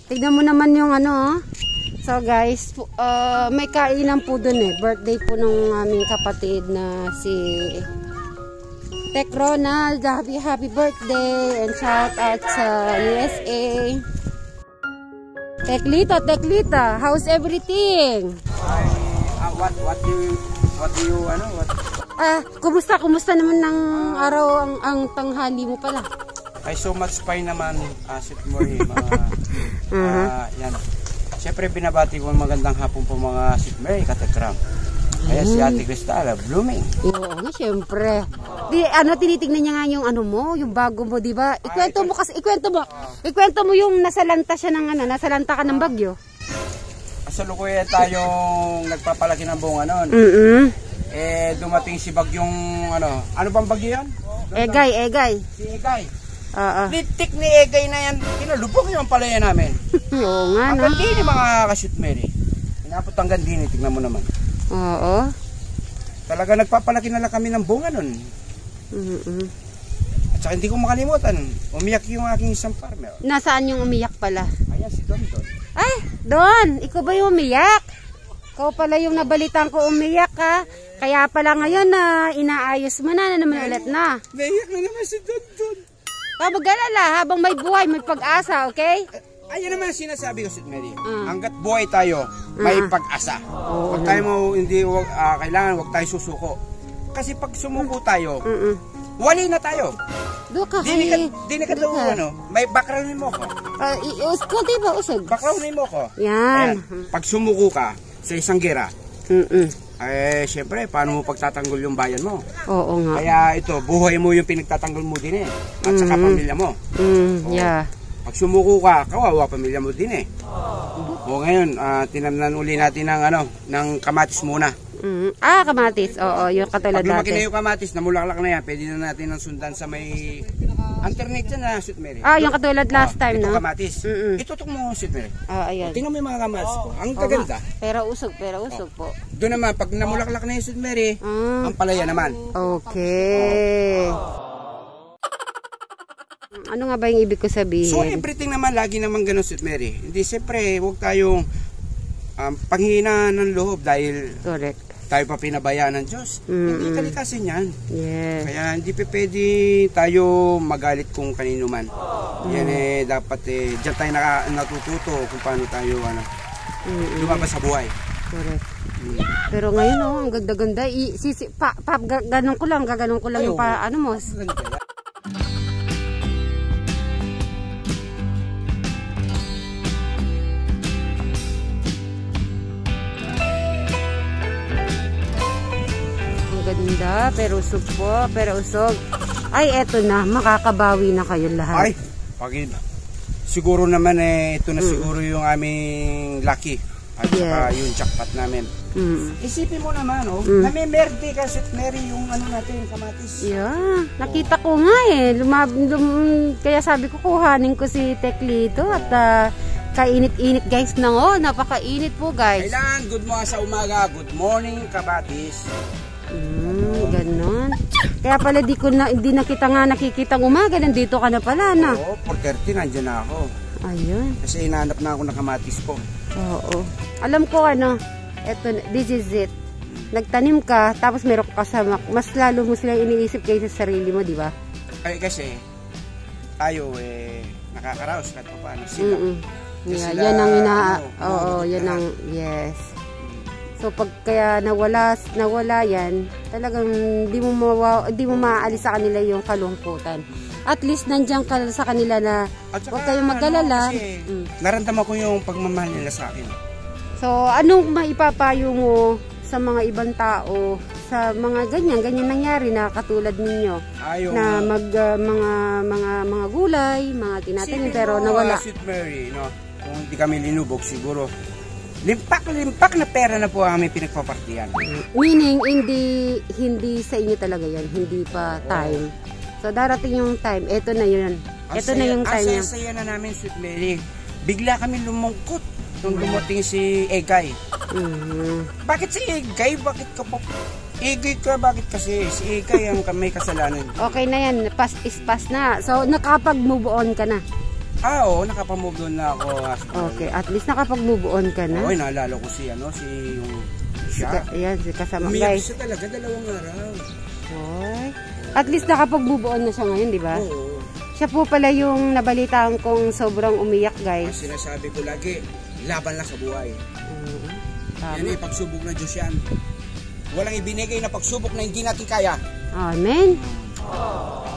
Tignan mo naman yung ano. So guys, may kainan po dun eh. Birthday po ng aming kapatid na si Tech Ronald. Happy birthday and shout out sa USA. Teklita, how's everything? What do you Kumusta naman ng araw ang tanghali mo pala? Ay so much fine naman, Sweet Mary. Yan. Siyempre binabati ko magandang hapon po mga Sweet Mary, Katekram. Kaya si Ate Cristal, blooming. Oo nga, siyempre. Tinitignan niya nga yung ano mo, yung bago mo, di ba? Ikwento mo yung nasalanta siya ng nasalanta ka ng bagyo. Kasalukuyan tayong nagpapalaki ng bunga noon. Dumating si bagyong ano bang bagyo yan? Egay. Si Egay. Litik ni Egay na yan, kinalubog yung palaya namin. Oo nga, no? Hanggang din mga ka-Sweet Mary. Inapot hanggang din, tignan mo naman. Oo. Talaga nagpapalaki na lang kami ng bunga nun. At saka hindi ko makalimutan, umiyak yung aking isang farmer. Nasaan yung umiyak pala? Ayan si Don. Ay, Don, ikaw ba yung umiyak? Ikaw pala yung nabalitan ko umiyak ha. Kaya pala ngayon na inaayos mo na naman ulit na. Naiyak na naman si Don. Mag-alala, habang may buhay, may pag-asa, okay? Ayan naman ang sinasabi ko, Sweet Mary. Hanggat buhay tayo, may pag-asa. Huwag tayo kailangan huwag tayo susuko. Kasi pag sumuko tayo, wali na tayo. Di na ka may backgroundin mo ko. Kunti ba usog? Backgroundin mo ko. Yan. Pag sumuko ka sa isang gira, siyempre, paano mo pagtatanggol yung bayan mo? Oo nga. Kaya ito, buhay mo yung pinagtatanggol mo din eh. At saka pamilya mo. Yeah. Pag sumuko ka, kawawa pamilya mo din eh. Ngayon, tinamnan uli natin ng kamatis muna. Kamatis. Oo, yung katulad dati. Pag lumaki dati. na yung kamatis, namulaklak na yan, pwede na natin ang sundan sa may alternate dyan na, Sweet Mary. Yung katulad last time, ito no? Kamatis. Itutok mo, Sweet Mary. Ayan. Tingnan mo yung mga kamatis ko. Ang kaganda. Pero usog po. Doon naman, pag namulaklak na yung Sweet Mary, ang palaya naman. Okay. Ano nga ba yung ibig ko sabihin? So everything naman, lagi naman ganun, Sweet Mary. Hindi, siyempre, huwag tayong panghina ng loob dahil correct. Tayo pa pinabayaan ng Diyos. Hindi kalikasin yan. Yes. Kaya hindi pwede tayo magalit kung kanino man. Yan dapat dyan tayo natututo kung paano tayo lumabas sa buhay. Correct. Pero ngayon ang ganda-ganda. Ganun ko lang yung mo. Ganda, pero usog. Ay, eto na, makakabawi na kayo lahat. Ay, siguro naman ito na siguro yung aming lucky. At saka yung jackpot namin. Isipin mo naman, namimerde ka, Sweet Mary, yung natin, yung kamatis. Yeah, nakita ko nga kaya sabi ko, kuhanin ko si Teklito at kainit-init guys na napakainit po guys. Kailangan, good morning sa umaga, good morning kabatis. Ganon. Kaya pala hindi na kita nga nakikitang umaga. Nandito ka na pala na. Oo, 4:30 nandiyan na ako. Ayun. Kasi inaanap na ako ng kamatis ko. Oo. Alam ko this is it. Nagtanim ka, tapos meron ka kasama. Mas lalo mo sila iniisip kayo sa sarili mo, di ba? Ay, kasi tayo nakakaraos kahit paano sila. Yan ang yan ang yes. So pag kaya nawala yan, talagang di mo maaalis sa kanila yung kalungkutan. At least nandiyan ka sa kanila na huwag kayong mag-alala. Naramdaman ko yung pagmamahal nila sa akin. So anong maipapayo mo sa mga ibang tao sa mga ganyan nangyari na katulad ninyo na mga gulay, mga tinatanim pero nawala. Sweet Mary, kung hindi kami linubog siguro limpak na pera na po ang aming pinagpapartiyan. Meaning, hindi sa inyo talaga yan. Hindi pa time. So, darating yung time. Ito na yun. Ito na yung time niya. Ang saya na namin, Sweet Mary. Bigla kami lumungkot nung dumating si Egay. Bakit si Egay? Bakit ka po? Egay ka, bakit kasi? Si Egay ang may kasalanan. Okay na yan. Past is past na. So, nakapag-move on ka na. Oo, nakapamove doon na ako. Okay, at least nakapag-move on ka na. Oo, naalala ko si yung siya. Ayan, si kasama umiyak guys. siya talaga, 2 araw. Oy. At least nakapag-move on na siya ngayon, di ba? Oo. Siya po pala yung nabalitaan kong sobrang umiyak, guys. Ang sinasabi ko lagi, laban lang sa buhay. Yan ay pagsubok na Diyos yan. Walang ibinigay na pagsubok na hindi natin kaya. Amen.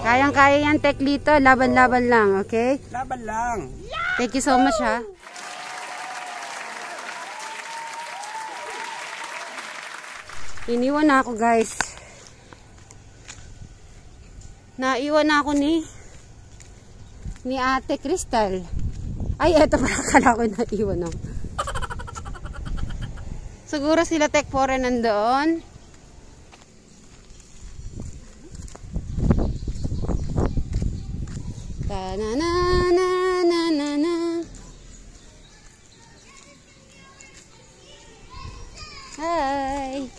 Kayang-kaya yan, Teklito. Laban-laban lang, okay? Laban lang. Thank you so much, ha? Iniwan na ako, guys. Naiwan na ako ni Ate Crystal. Ay, eto pala, akala ko naiwan ako. Siguro sila Tech Foreign nandoon. Ta-na-na-na-na-na-na. Hi!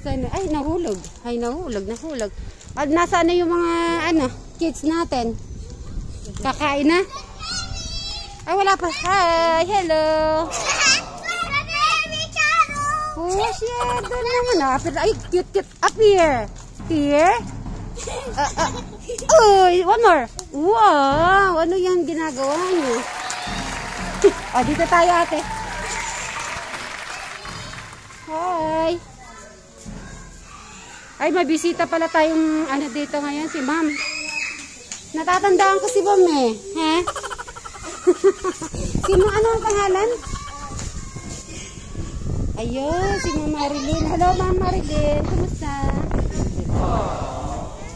Ay, nahulog. Nahulog. At nasaan na yung mga, kids natin? Kakain na? Ay, wala pa. Hi! Hello! Oh, shit! Doon naman. Ay, cute. Up here! Here? Uy! One more! Wow! Ano yan ginagawa niyo? Dito tayo, ate. Hi! Ay, may bisita pala tayong dito ngayon, si ma'am. Natatandaan ko si ma'am eh. He? Si ma'am, ano ang pangalan? Ayun, si ma'am Marilyn. Hello, ma'am Marilyn. Kumusta?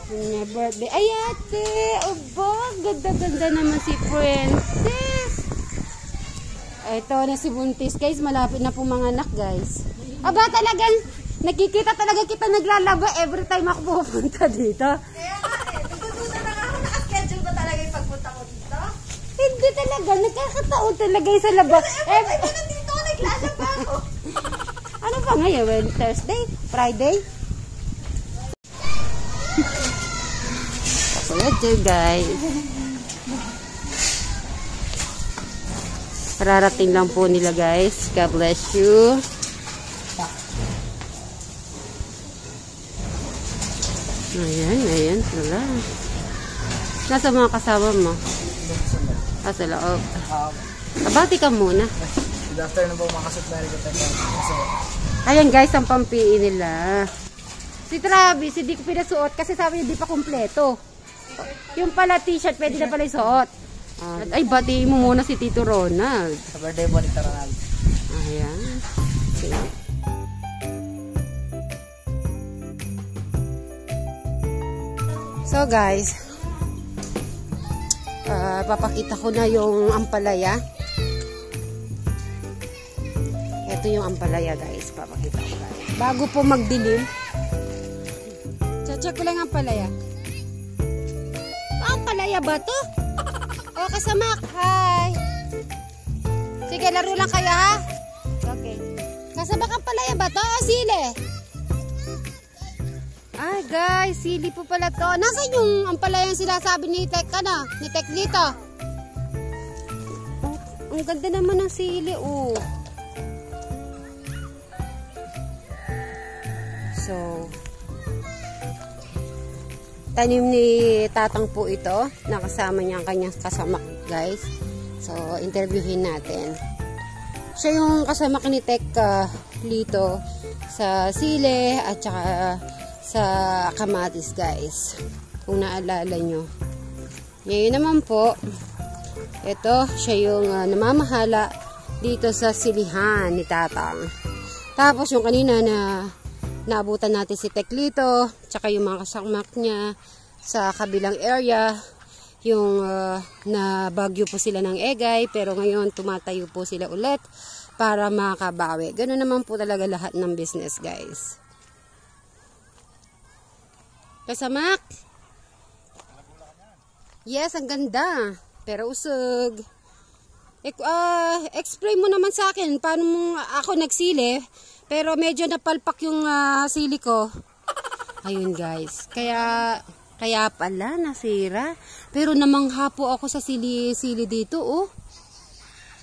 Yung birthday. Ay, ate. Obo, ganda-ganda naman si Princess. Ito na si Buntis. Guys, malapit na po mga anak, guys. Aba, talagang nakikita talaga kita naglalaba every time ako pupunta dito. Kaya nga nagtutunan na nga ako, nakaschedule ba talaga yung pagpunta ko dito? Hindi talaga, nagkakataon talaga yung sa laba. Every time nandito, nagklasa pa ako. Ano ba ngayon? Thursday? Friday? Kasunod yun, guys. Pararating lang po nila, guys. God bless you. Ayan, wala. Nasa mga kasama mo? Sa loob. Abati ka muna. Good afternoon po mga kasutmeri. Ayan guys, ang pampiin nila. Si Travis, hindi ko pinasuot kasi sabi niya di pa kumpleto. Yung pala t-shirt, pwede na pala isuot. Ay, batiin mo muna si Tito Ronald. Sa birthday po ni Ronald. Ayan. Okay. So guys, papakita ko na yung ampalaya. Ito yung ampalaya guys, papakita ko guys. Bago po magdilim, check ko lang ang ampalaya. Ampalaya ba to? O kasama, hi! Sige, laro lang kayo ha? Okay. Kasama ang ampalaya ba to o sili? Ay guys, sili po pala to. Nasaan yung ampalayang sinasabi ni Tek, ni Tek dito? Oh, ang ganda naman ng sili, oh. So, tanim ni Tatang po ito. Nakasama niya ang kanyang kasama, guys. So, interviewin natin. Siya yung kasama ni Tek dito sa sili at saka sa kamatis guys, kung naalala nyo. Ngayon naman po, ito siya yung namamahala dito sa silihan ni Tatang. Tapos yung kanina na naabutan natin si Teklito, tsaka yung mga kasamak niya sa kabilang area, yung nabagyo po sila ng egay, pero ngayon tumatayo po sila ulit para makabawi. Ganun naman po talaga lahat ng business guys. Kasamak? Yes, ang ganda. Pero usog. Explain mo naman sa akin paano mo ako nagsili. Pero medyo napalpak yung sili ko. Ayun guys. Kaya Kaya pala, nasira. Pero namangha po ako sa sili dito, oh.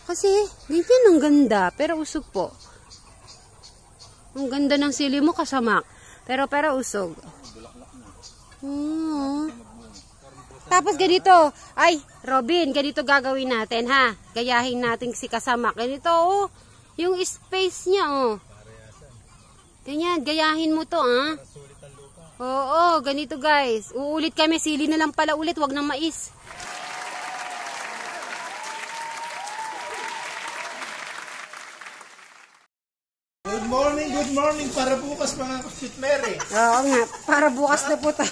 Kasi, ganyan ang ganda. Pero usog po. Ang ganda ng sili mo, kasamak. Pero usog. Tapos ganito, ay, Robin, ganito gagawin natin, ha? Gayahin natin si kasamak. Ganito, oh. Yung space niya, oh. Ganyan, gayahin mo to, ha? Oo, ganito guys. Uulit kami, sili na lang pala ulit, wag ng mais. Good morning para bukas mga Sweet Mary. Oo nga, para bukas na po tayo.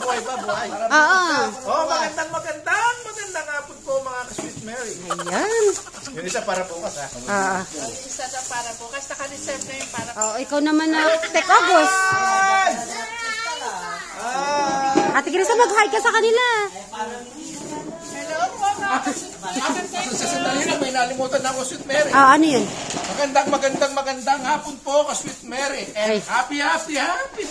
Buhay ba, buhay? Oo. Oh, magandang hapon po mga Sweet Mary. Ayan. Yung isa para bukas ha. Isa na para bukas, naka-reserve na yung para Oo, ikaw naman na, Tekogos. Ate Grisa, mag-hi ka sa kanila. Sa sandali lang, may nalimutan ako Sweet Mary. Ano yun? Magandang hapon po ka Sweet Mary. And happy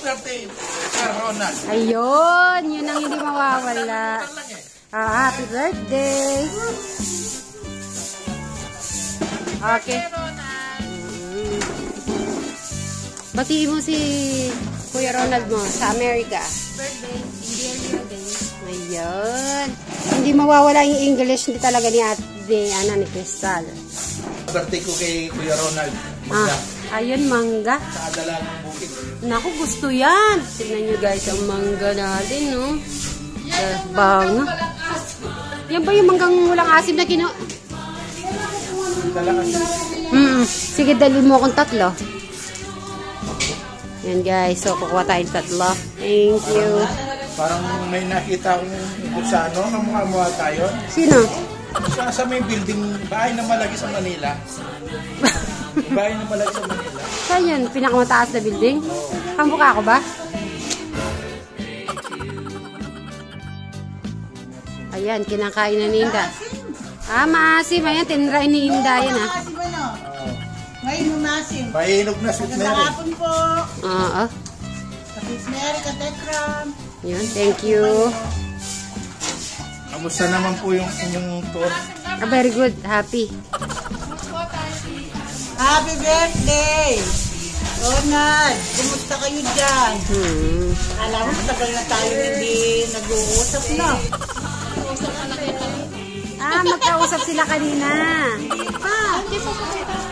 birthday, Sir Ronald. Ayun, yun ang hindi mawawala. Happy birthday. Okay. Batiin mo si Kuya Ronald mo sa Amerika. birthday. Ayun. Hindi mawawala yung English ni talaga ni ni Crystal. Birthday ko kay Kuya Ronald. Ayun, mangga. Sa Adalang Bukid. Naku, gusto yan. Tignan nyo guys, ang mangga natin, no? Banga. Yan ba yung manggang walang asim na Sige, dali mo akong 3. Yan guys, so kukuha tayong 3. Thank you. Parang may nakita akong kung sa kamukha tayo. Sino? Sa may building, bahay na malaki sa Manila. Bahay na malaki sa Manila. Saan yun? Pinakamataas na building? Kamukha ko ba? Ayan, kinakain na ni Inda. Maasim. Ayan, tinry ni Inda yan, ha. Masim ano? Ngayon umasim. Mahinog na Sweet Mary. Magandang hapon po. Oo. Sweet Mary, Katekram. Yun, thank you. Kamusta naman po yung inyong tour? Very good. Happy. Happy birthday! Ronald, kumusta kayo dyan? Alam mo, matagal na tayo hindi nag-uusap na. Magkausap sila kanina.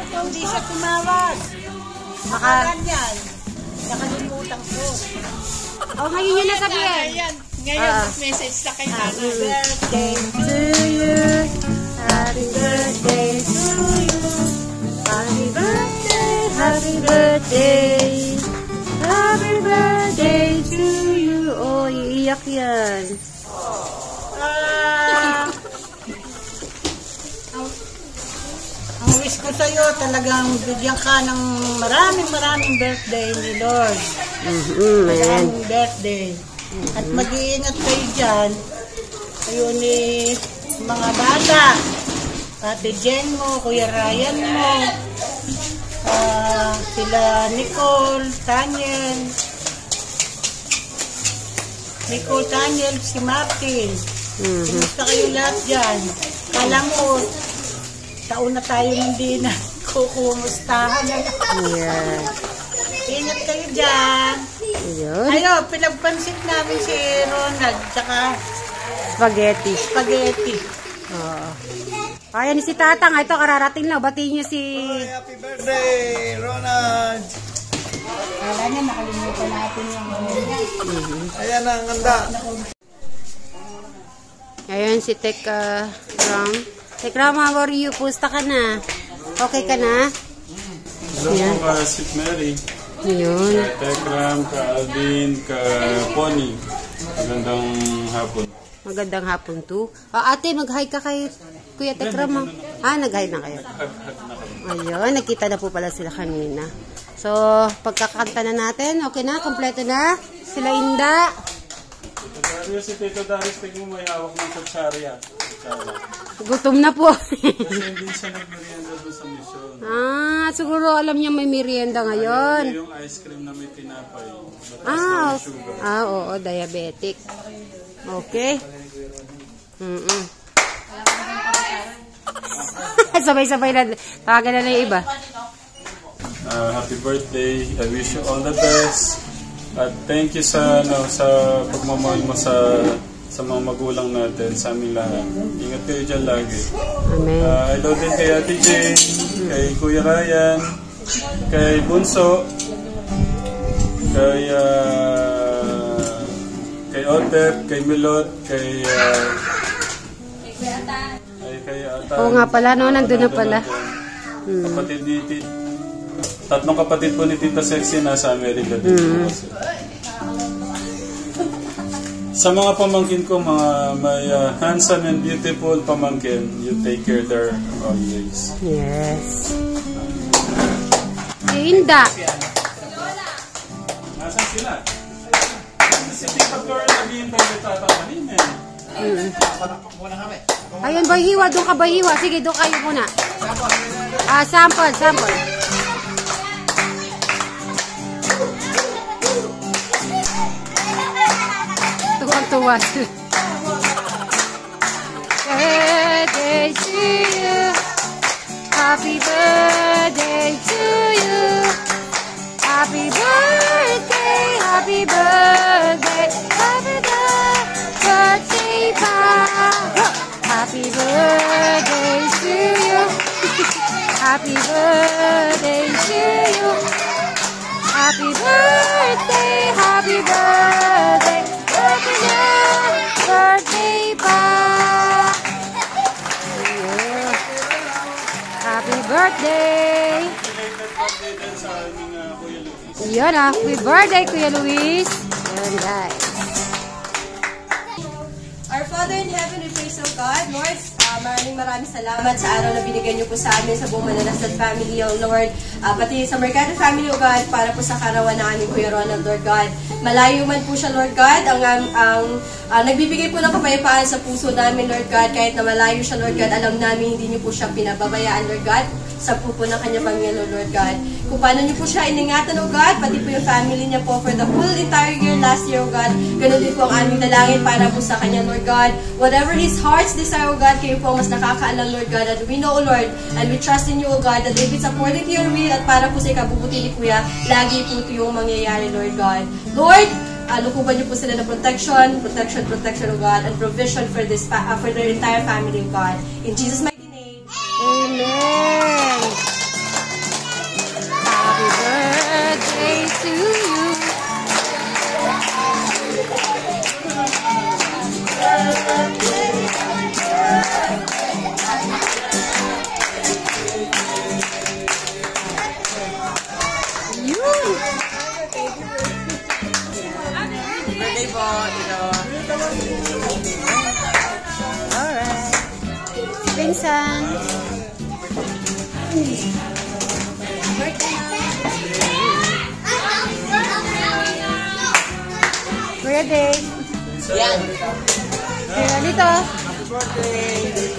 Hindi siya tumawag. Baka, Ganyan. Nakalimutan ko. ngayon yun nasabihin. Ngayon, message na kay Happy birthday to you. Happy birthday to you. Happy birthday, happy birthday. Happy birthday to you. Oh, iiyak yan. Ang wish ko sa'yo, talagang bigyan ka ng maraming birthday ni Lord. Maraming birthday. At mag-iingat kayo dyan. Kayo ni mga bata. Ate Jen mo, Kuya Ryan mo. Sila Nicole, Tanyel. Si Martin. Kumusta kayo lahat dyan? Kala mo, taon na tayo hindi na kukumustahan. Yeah. Ingat kayo dyan. Ayun. Ayo, pinagpansit namin si Ronald, tsaka Spaghetti. Oo. Ayan si Tatang. Ito, kararating lang. Batiin niyo si... Happy birthday, Ronald! wala na, nakalimutan natin yung Ayan ang handa. Ayan si Tekram. Tekram, how are you? Pusta ka na? Okay ka na? Hello po ka Sweet Mary. Yun. Ka Tekram, ka Alvin, ka Pony. Magandang hapon. Magandang hapon to. Ate, mag-hi ka kay Kuya Tekram. Nag-hi na kayo. Ayun, nagkita na po pala sila kanina. So, pagkakanta na natin, okay na, kompleto na. Sila Inda. Si Tito Darius, tignan mo may hawak ng kutsarya. Gutom na po. Kasi hindi siya nagmerienda doon nasa mission. Siguro alam niya may merienda ngayon. Yung ice cream na may tinapay. Mataas na yung sugar. Oo, diabetic. Okay. Sabay-sabay na. Tawagan na yung iba. Happy birthday. I wish you all the best. At thank you sa pagmamahal mo sa mga magulang natin, sa aming lahat. Ingat kayo dyan lagi. Amen. Hello din kay Ate Jane, kay Kuya Ryan, kay Bunso, kay Otep, kay Milot, kay Atan. Oo nga pala, no? Nandun na pala. Kapatid ni tatlong kapatid po ni Tita Sexy nasa Amerika din. Sa mga pamangkin ko, mga may handsome and beautiful pamangkin, you take care there always. Yes. Inda. Nasaan sila? Si Tita Flor nag-iintay kay Tata kanina. Ayun, Bayhiwa. Doon ka, Bayhiwa. Sige, doon kayo muna. Sample. Tuwang-tuwa. Birthday to you. Happy birthday to you. Happy birthday, happy birthday, happy birthday, happy birthday to you. Happy birthday to you. Happy birthday, happy birthday, happy birthday, happy birthday. Yan happy birthday, Kuya Luis. Yan, guys. Our Father in heaven, we praise, O God. Lord, maraming salamat sa araw na binigyan niyo po sa amin sa buong Mananasad family, O Lord. Pati sa Mercado family, O God, para po sa karawan ng aming Kuya Ronald, Lord God. Malayo man po siya, Lord God, ang nagbibigay po ng kapayapaan sa puso namin, Lord God. Kahit na malayo siya, Lord God, alam namin hindi niyo po siya pinababayaan, Lord God, sa po ng kanyang pamilya, Lord God. Kung paano niyo po siya iningatan, O God, pati po yung family niya po for the whole entire year, last year, O God. Ganun din po ang aming dalangin para po sa kanya, Lord God. Whatever his heart's desire, O God, kayo po ang mas nakakaalam, Lord God. And we know, O Lord, and we trust in you, O God, that if it's according to your will at para po sa ikabubuti ni Kuya, lagi po ito yung mangyayari, Lord God. Lord, lukuban niyo po sila ng protection, O God, and provision for this for their entire family, O God. In Jesus' mighty name. Amen. Happy birthday to you. Birthday po, Tito. Alright. Pinsan. Kuya Day. Yan. Kuya dito. Birthday.